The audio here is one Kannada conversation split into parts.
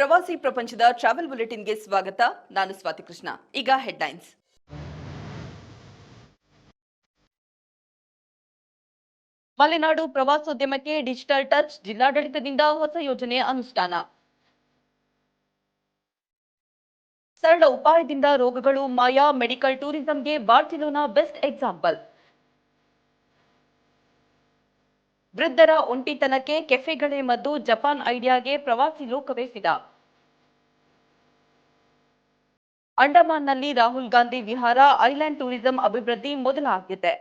ಪ್ರವಾಸಿ ಪ್ರಪಂಚದ ಟ್ರಾವೆಲ್ ಬುಲೆಟಿನ್ಗೆ ಸ್ವಾಗತ. ನಾನು ಸ್ವಾತಿ ಕೃಷ್ಣ. ಈಗ ಹೆಡ್ಲೈನ್ಸ್. ಮಲೆನಾಡು ಪ್ರವಾಸೋದ್ಯಮಕ್ಕೆ ಡಿಜಿಟಲ್ ಟಚ್, ಜಿಲ್ಲಾಡಳಿತದಿಂದ ಹೊಸ ಯೋಜನೆ ಅನುಷ್ಠಾನ. ಸರಳ ಉಪಾಯದಿಂದ ರೋಗಗಳು ಮಾಯ, ಮೆಡಿಕಲ್ ಟೂರಿಸಂಗೆ ಬಾರ್ಸಿಲೋನಾ ಬೆಸ್ಟ್ ಎಕ್ಸಾಂಪಲ್. ವೃದ್ಧರ ಒಂಟಿತನಕ್ಕೆ ಕೆಫೆಗಳೇ ಮದ್ದು, ಜಪಾನ್ ಐಡಿಯಾಗೆ ಪ್ರವಾಸಿ ಲೋಕವೇ ಫಿದಾ. ಅಂಡಮಾನ್ನಲ್ಲಿ ರಾಹುಲ್ ಗಾಂಧಿ ವಿಹಾರ, ಐಲ್ಯಾಂಡ್ ಟೂರಿಸಂ ಅಭಿವೃದ್ಧಿ ಮೊದಲ ಆದ್ಯತೆ.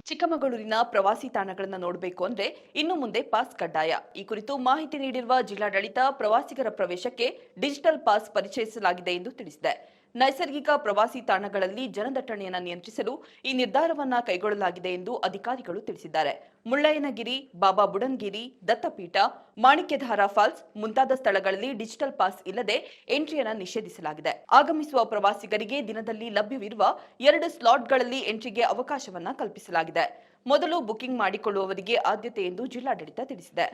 ಚಿಕ್ಕಮಗಳೂರಿನ ಪ್ರವಾಸಿ ತಾಣಗಳನ್ನು ನೋಡಬೇಕು ಅಂದ್ರೆ ಇನ್ನು ಮುಂದೆ ಪಾಸ್ ಕಡ್ಡಾಯ. ಈ ಕುರಿತು ಮಾಹಿತಿ ನೀಡಿರುವ ಜಿಲ್ಲಾಡಳಿತ, ಪ್ರವಾಸಿಗರ ಪ್ರವೇಶಕ್ಕೆ ಡಿಜಿಟಲ್ ಪಾಸ್ ಪರಿಚಯಿಸಲಾಗಿದೆ ಎಂದು ತಿಳಿಸಿದೆ. ನೈಸರ್ಗಿಕ ಪ್ರವಾಸಿ ತಾಣಗಳಲ್ಲಿ ಜನದಟ್ಟಣೆಯನ್ನು ನಿಯಂತ್ರಿಸಲು ಈ ನಿರ್ಧಾರವನ್ನ ಕೈಗೊಳ್ಳಲಾಗಿದೆ ಎಂದು ಅಧಿಕಾರಿಗಳು ತಿಳಿಸಿದ್ದಾರೆ. ಮುಳ್ಳಯ್ಯನಗಿರಿ, ಬಾಬಾ ಬುಡನ್ಗಿರಿ, ದತ್ತಪೀಠ, ಮಾಣಿಕ್ಯಧಾರ ಫಾಲ್ಸ್ ಮುಂತಾದ ಸ್ಥಳಗಳಲ್ಲಿ ಡಿಜಿಟಲ್ ಪಾಸ್ ಇಲ್ಲದೆ ಎಂಟ್ರಿಯನ್ನು ನಿಷೇಧಿಸಲಾಗಿದೆ. ಆಗಮಿಸುವ ಪ್ರವಾಸಿಗರಿಗೆ ದಿನದಲ್ಲಿ ಲಭ್ಯವಿರುವ 2 ಸ್ಲಾಟ್ಗಳಲ್ಲಿ ಎಂಟ್ರಿಗೆ ಅವಕಾಶವನ್ನ ಕಲ್ಪಿಸಲಾಗಿದೆ. ಮೊದಲು ಬುಕಿಂಗ್ ಮಾಡಿಕೊಳ್ಳುವವರಿಗೆ ಆದ್ಯತೆ ಎಂದು ಜಿಲ್ಲಾಡಳಿತ ತಿಳಿಸಿದೆ.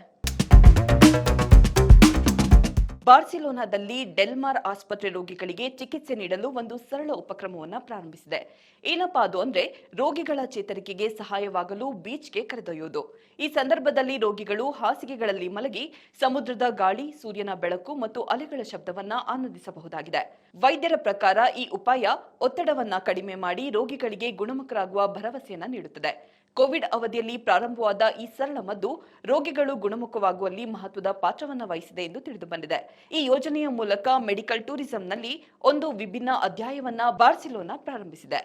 ಬಾರ್ಸಿಲೋನಾದಲ್ಲಿ ಡೆಲ್ಮಾರ್ ಆಸ್ಪತ್ರೆ ರೋಗಿಗಳಿಗೆ ಚಿಕಿತ್ಸೆ ನೀಡಲು ಒಂದು ಸರಳ ಉಪಕ್ರಮವನ್ನು ಪ್ರಾರಂಭಿಸಿದೆ. ಏನಪ್ಪಾ ಅದು ಅಂದ್ರೆ, ರೋಗಿಗಳ ಚೇತರಿಕೆಗೆ ಸಹಾಯವಾಗಲು ಬೀಚ್ಗೆ ಕರೆದೊಯ್ಯುವುದು. ಈ ಸಂದರ್ಭದಲ್ಲಿ ರೋಗಿಗಳು ಹಾಸಿಗೆಗಳಲ್ಲಿ ಮಲಗಿ ಸಮುದ್ರದ ಗಾಳಿ, ಸೂರ್ಯನ ಬೆಳಕು ಮತ್ತು ಅಲೆಗಳ ಶಬ್ದವನ್ನ ಆನಂದಿಸಬಹುದಾಗಿದೆ. ವೈದ್ಯರ ಪ್ರಕಾರ ಈ ಉಪಾಯ ಒತ್ತಡವನ್ನ ಕಡಿಮೆ ಮಾಡಿ ರೋಗಿಗಳಿಗೆ ಗುಣಮುಖರಾಗುವ ಭರವಸೆಯನ್ನ ನೀಡುತ್ತದೆ. ಕೋವಿಡ್ ಅವಧಿಯಲ್ಲಿ ಪ್ರಾರಂಭವಾದ ಈ ಸರಳ ಮದ್ದು ರೋಗಿಗಳು ಗುಣಮುಖವಾಗುವಲ್ಲಿ ಮಹತ್ವದ ಪಾತ್ರವನ್ನು ವಹಿಸಿದೆ ಎಂದು ತಿಳಿದುಬಂದಿದೆ. ಈ ಯೋಜನೆಯ ಮೂಲಕ ಮೆಡಿಕಲ್ ಟೂರಿಸಂನಲ್ಲಿ ಒಂದು ವಿಭಿನ್ನ ಅಧ್ಯಾಯವನ್ನ ಬಾರ್ಸಿಲೋನಾ ಪ್ರಾರಂಭಿಸಿದೆ.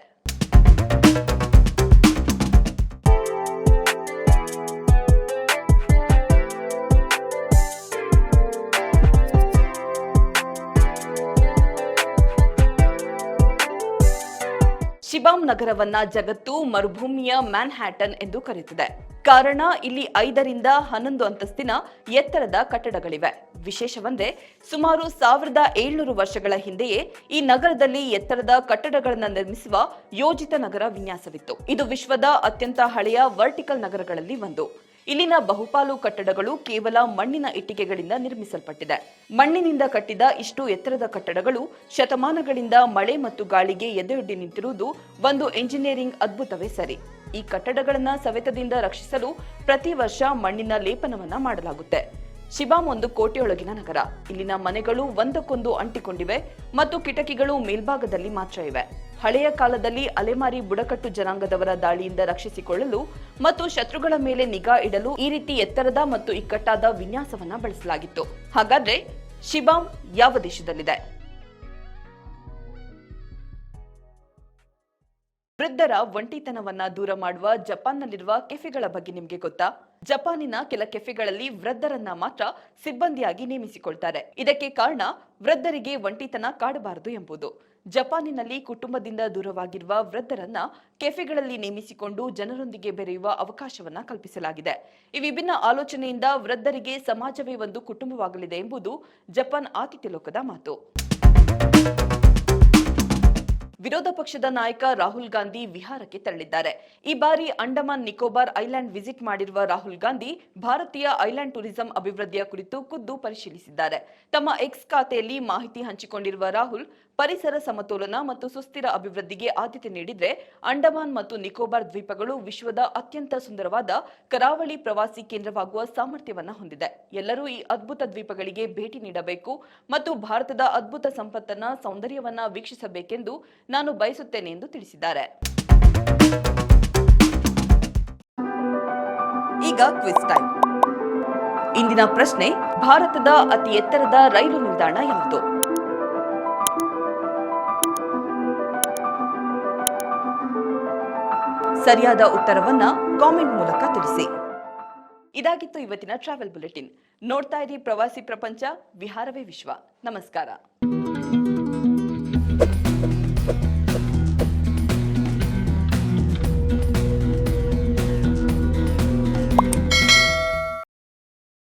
ಶಿಬಾಮ್ ನಗರವನ್ನ ಜಗತ್ತು ಮರುಭೂಮಿಯ ಮ್ಯಾನ್ಹ್ಯಾಟನ್ ಎಂದು ಕರೆಯುತ್ತದೆ. ಕಾರಣ, ಇಲ್ಲಿ 5ರಿಂದ 11 ಅಂತಸ್ತಿನ ಎತ್ತರದ ಕಟ್ಟಡಗಳಿವೆ. ವಿಶೇಷವೆಂದರೆ ಸುಮಾರು 1700 ವರ್ಷಗಳ ಹಿಂದೆಯೇ ಈ ನಗರದಲ್ಲಿ ಎತ್ತರದ ಕಟ್ಟಡಗಳನ್ನು ನಿರ್ಮಿಸುವ ಯೋಜಿತ ನಗರ ವಿನ್ಯಾಸವಿತ್ತು. ಇದು ವಿಶ್ವದ ಅತ್ಯಂತ ಹಳೆಯ ವರ್ಟಿಕಲ್ ನಗರಗಳಲ್ಲಿ ಒಂದು. ಇಲ್ಲಿನ ಬಹುಪಾಲು ಕಟ್ಟಡಗಳು ಕೇವಲ ಮಣ್ಣಿನ ಇಟ್ಟಿಗೆಗಳಿಂದ ನಿರ್ಮಿಸಲ್ಪಟ್ಟಿದೆ. ಮಣ್ಣಿನಿಂದ ಕಟ್ಟಿದ ಇಷ್ಟು ಎತ್ತರದ ಕಟ್ಟಡಗಳು ಶತಮಾನಗಳಿಂದ ಮಳೆ ಮತ್ತು ಗಾಳಿಗೆ ಎದೆಯೊಡ್ಡಿ ನಿಂತಿರುವುದು ಒಂದು ಎಂಜಿನಿಯರಿಂಗ್ ಅದ್ಭುತವೇ ಸರಿ. ಈ ಕಟ್ಟಡಗಳನ್ನು ಸವೆತದಿಂದ ರಕ್ಷಿಸಲು ಪ್ರತಿ ವರ್ಷ ಮಣ್ಣಿನ ಲೇಪನವನ್ನ ಮಾಡಲಾಗುತ್ತೆ. ಶಿಬಾಮ್ ಒಂದು ಕೋಟೆಯೊಳಗಿನ ನಗರ. ಇಲ್ಲಿನ ಮನೆಗಳು ಒಂದಕ್ಕೊಂದು ಅಂಟಿಕೊಂಡಿವೆ ಮತ್ತು ಕಿಟಕಿಗಳು ಮೇಲ್ಭಾಗದಲ್ಲಿ ಮಾತ್ರ ಇವೆ. ಹಳೆಯ ಕಾಲದಲ್ಲಿ ಅಲೆಮಾರಿ ಬುಡಕಟ್ಟು ಜನಾಂಗದವರ ದಾಳಿಯಿಂದ ರಕ್ಷಿಸಿಕೊಳ್ಳಲು ಮತ್ತು ಶತ್ರುಗಳ ಮೇಲೆ ನಿಗಾ ಇಡಲು ಈ ರೀತಿ ಎತ್ತರದ ಮತ್ತು ಇಕ್ಕಟ್ಟಾದ ವಿನ್ಯಾಸವನ್ನ ಬಳಸಲಾಗಿತ್ತು. ಹಾಗಾದ್ರೆ ಶಿಬಾಮ್ ಯಾವ ದೇಶದಲ್ಲಿದೆ? ವೃದ್ಧರ ಒಂಟಿತನವನ್ನ ದೂರ ಮಾಡುವ ಜಪಾನ್ನಲ್ಲಿರುವ ಕೆಫೆಗಳ ಬಗ್ಗೆ ನಿಮಗೆ ಗೊತ್ತಾ? ಜಪಾನಿನ ಕೆಲ ಕೆಫೆಗಳಲ್ಲಿ ವೃದ್ಧರನ್ನ ಮಾತ್ರ ಸಿಬ್ಬಂದಿಯಾಗಿ ನೇಮಿಸಿಕೊಳ್ತಾರೆ. ಇದಕ್ಕೆ ಕಾರಣ ವೃದ್ಧರಿಗೆ ಒಂಟಿತನ ಕಾಡಬಾರದು ಎಂಬುದು. ಜಪಾನಿನಲ್ಲಿ ಕುಟುಂಬದಿಂದ ದೂರವಾಗಿರುವ ವೃದ್ಧರನ್ನ ಕೆಫೆಗಳಲ್ಲಿ ನೇಮಿಸಿಕೊಂಡು ಜನರೊಂದಿಗೆ ಬೆರೆಯುವ ಅವಕಾಶವನ್ನ ಕಲ್ಪಿಸಲಾಗಿದೆ. ಈ ವಿಭಿನ್ನ ಆಲೋಚನೆಯಿಂದ ವೃದ್ಧರಿಗೆ ಸಮಾಜವೇ ಒಂದು ಕುಟುಂಬವಾಗಲಿದೆ ಎಂಬುದು ಜಪಾನ್ ಆತಿಥ್ಯ ಲೋಕದ ಮಾತು. ವಿರೋಧ ಪಕ್ಷದ ನಾಯಕ ರಾಹುಲ್ ಗಾಂಧಿ ವಿಹಾರಕ್ಕೆ ತೆರಳಿದ್ದಾರೆ. ಈ ಬಾರಿ ಅಂಡಮಾನ್ ನಿಕೋಬಾರ್ ಐಲ್ಯಾಂಡ್ ವಿಸಿಟ್ ಮಾಡಿರುವ ರಾಹುಲ್ ಗಾಂಧಿ ಭಾರತೀಯ ಐಲ್ಯಾಂಡ್ ಟೂರಿಸಂ ಅಭಿವೃದ್ಧಿಯ ಕುರಿತು ಖುದ್ದು ಪರಿಶೀಲಿಸಿದ್ದಾರೆ. ತಮ್ಮ ಎಕ್ಸ್ ಖಾತೆಯಲ್ಲಿ ಮಾಹಿತಿ ಹಂಚಿಕೊಂಡಿರುವ ರಾಹುಲ್, ಪರಿಸರ ಸಮತೋಲನ ಮತ್ತು ಸುಸ್ಥಿರ ಅಭಿವೃದ್ಧಿಗೆ ಆದ್ಯತೆ ನೀಡಿದ್ರೆ ಅಂಡಮಾನ್ ಮತ್ತು ನಿಕೋಬಾರ್ ದ್ವೀಪಗಳು ವಿಶ್ವದ ಅತ್ಯಂತ ಸುಂದರವಾದ ಕರಾವಳಿ ಪ್ರವಾಸಿ ಕೇಂದ್ರವಾಗುವ ಸಾಮರ್ಥ್ಯವನ್ನ ಹೊಂದಿದೆ. ಎಲ್ಲರೂ ಈ ಅದ್ಭುತ ದ್ವೀಪಗಳಿಗೆ ಭೇಟಿ ನೀಡಬೇಕು ಮತ್ತು ಭಾರತದ ಅದ್ಭುತ ಸಂಪತ್ತನ್ನ, ಸೌಂದರ್ಯವನ್ನ ವೀಕ್ಷಿಸಬೇಕೆಂದು ನಾನು ಬಯಸುತ್ತೇನೆ ಎಂದು ತಿಳಿಸಿದ್ದಾರೆ. ಈಗ ಕ್ವಿಜ್ ಟೈಮ್. ಇಂದಿನ ಪ್ರಶ್ನೆ, ಭಾರತದ ಅತಿ ಎತ್ತರದ ರೈಲು ನಿಲ್ದಾಣ ಯಾವುದು? ಸರಿಯಾದ ಉತ್ತರವನ್ನ ಕಾಮೆಂಟ್ ಮೂಲಕ ತಿಳಿಸಿ. ಇದಾಗಿತ್ತು ಇವತ್ತಿನ ಟ್ರಾವೆಲ್ ಬುಲೆಟಿನ್. ನೋಡ್ತಾ ಇರಿ ಪ್ರವಾಸಿ ಪ್ರಪಂಚ, ವಿಹಾರವೇ ವಿಶ್ವ. ನಮಸ್ಕಾರ.